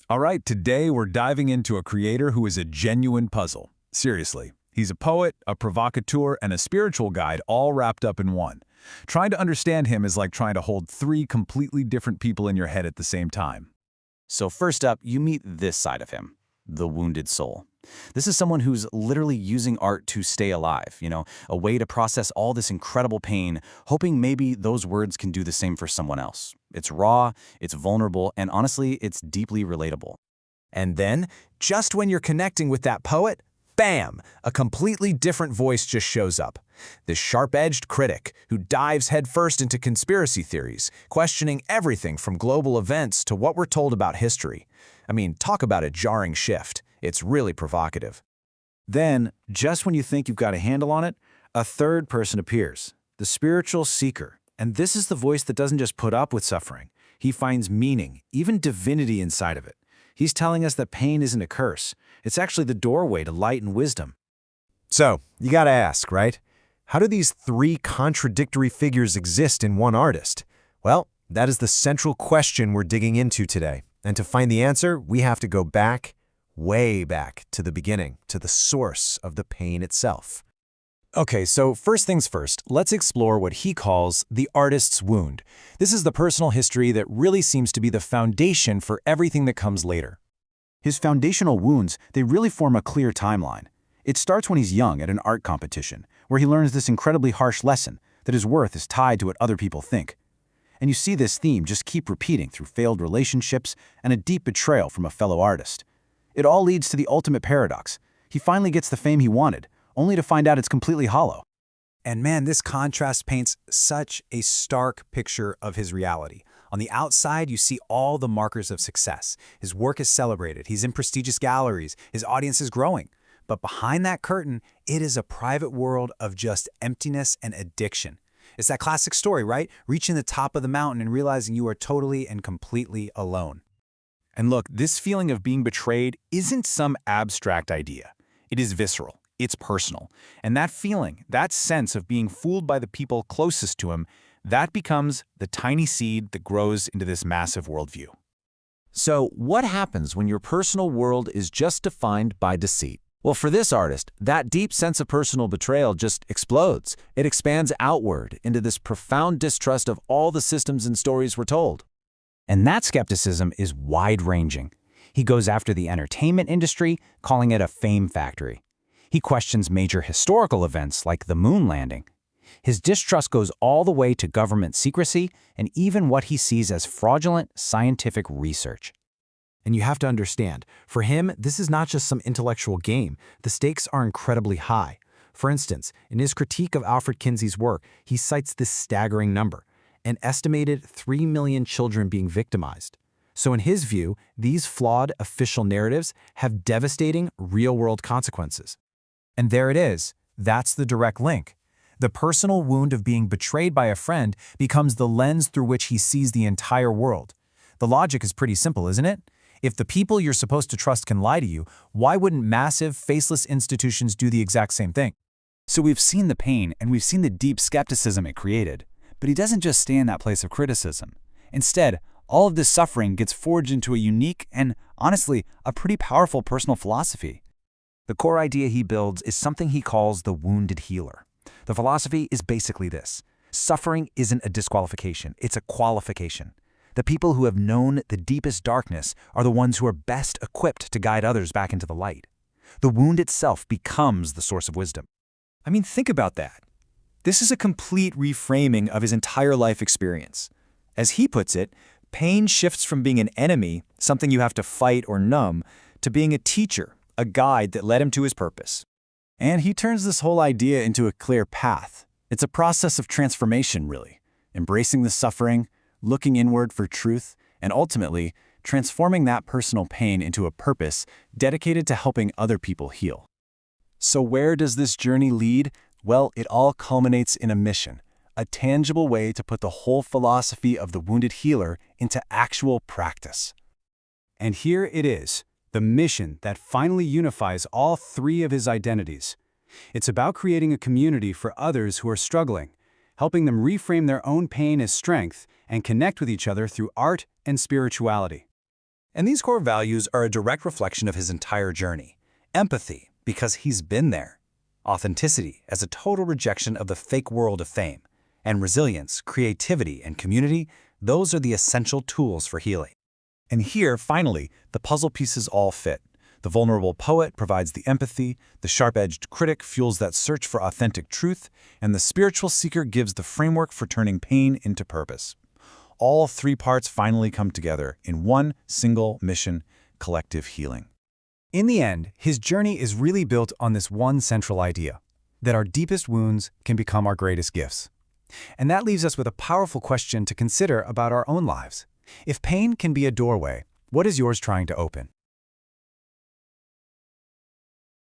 All right, today we're diving into a creator who is a genuine puzzle. Seriously, he's a poet, a provocateur, and a spiritual guide all wrapped up in one. Trying to understand him is like trying to hold three completely different people in your head at the same time. So first up, you meet this side of him, the wounded soul. This is someone who's literally using art to stay alive, a way to process all this incredible pain, hoping maybe those words can do the same for someone else. It's raw, it's vulnerable, and honestly, it's deeply relatable. And then, just when you're connecting with that poet, bam! A completely different voice just shows up. This sharp-edged critic who dives headfirst into conspiracy theories, questioning everything from global events to what we're told about history. I mean, talk about a jarring shift. It's really provocative. Then, just when you think you've got a handle on it, a third person appears, the spiritual seeker. And this is the voice that doesn't just put up with suffering. He finds meaning, even divinity inside of it. He's telling us that pain isn't a curse. It's actually the doorway to light and wisdom. So, you gotta ask, right? How do these three contradictory figures exist in one artist? Well, that is the central question we're digging into today. And to find the answer, we have to go back, way back to the beginning, to the source of the pain itself. Okay, so first things first, let's explore what he calls the artist's wound. This is the personal history that really seems to be the foundation for everything that comes later. His foundational wounds, they really form a clear timeline. It starts when he's young at an art competition, where he learns this incredibly harsh lesson that his worth is tied to what other people think. And you see this theme just keep repeating through failed relationships and a deep betrayal from a fellow artist. It all leads to the ultimate paradox. He finally gets the fame he wanted, only to find out it's completely hollow. And man, this contrast paints such a stark picture of his reality. On the outside, you see all the markers of success. His work is celebrated, he's in prestigious galleries, his audience is growing. But behind that curtain, it is a private world of just emptiness and addiction. It's that classic story, right? Reaching the top of the mountain and realizing you are totally and completely alone. And look, this feeling of being betrayed isn't some abstract idea. It is visceral. It's personal. And that feeling, that sense of being fooled by the people closest to him, that becomes the tiny seed that grows into this massive worldview. So what happens when your personal world is just defined by deceit? Well, for this artist, that deep sense of personal betrayal just explodes. It expands outward into this profound distrust of all the systems and stories we're told. And that skepticism is wide-ranging. He goes after the entertainment industry, calling it a fame factory. He questions major historical events like the moon landing. His distrust goes all the way to government secrecy and even what he sees as fraudulent scientific research. And you have to understand, for him, this is not just some intellectual game. The stakes are incredibly high. For instance, in his critique of Alfred Kinsey's work, he cites this staggering number, an estimated 3 million children being victimized. So in his view, these flawed official narratives have devastating real-world consequences. And there it is. That's the direct link. The personal wound of being betrayed by a friend becomes the lens through which he sees the entire world. The logic is pretty simple, isn't it? If the people you're supposed to trust can lie to you, why wouldn't massive, faceless institutions do the exact same thing? So we've seen the pain and we've seen the deep skepticism it created. But he doesn't just stay in that place of criticism. Instead, all of this suffering gets forged into a unique and, honestly, a pretty powerful personal philosophy. The core idea he builds is something he calls the wounded healer. The philosophy is basically this: suffering isn't a disqualification, it's a qualification. The people who have known the deepest darkness are the ones who are best equipped to guide others back into the light. The wound itself becomes the source of wisdom. I mean, think about that. This is a complete reframing of his entire life experience. As he puts it, pain shifts from being an enemy, something you have to fight or numb, to being a teacher, a guide that led him to his purpose. And he turns this whole idea into a clear path. It's a process of transformation, really. Embracing the suffering, looking inward for truth, and ultimately, transforming that personal pain into a purpose dedicated to helping other people heal. So where does this journey lead? Well, it all culminates in a mission, a tangible way to put the whole philosophy of the wounded healer into actual practice. And here it is, the mission that finally unifies all three of his identities. It's about creating a community for others who are struggling, helping them reframe their own pain as strength and connect with each other through art and spirituality. And these core values are a direct reflection of his entire journey. Empathy, because he's been there. Authenticity, as a total rejection of the fake world of fame. And resilience, creativity, and community, those are the essential tools for healing. And here, finally, the puzzle pieces all fit. The vulnerable poet provides the empathy, the sharp-edged critic fuels that search for authentic truth, and the spiritual seeker gives the framework for turning pain into purpose. All three parts finally come together in one single mission: collective healing. In the end, his journey is really built on this one central idea, that our deepest wounds can become our greatest gifts. And that leaves us with a powerful question to consider about our own lives. If pain can be a doorway, what is yours trying to open?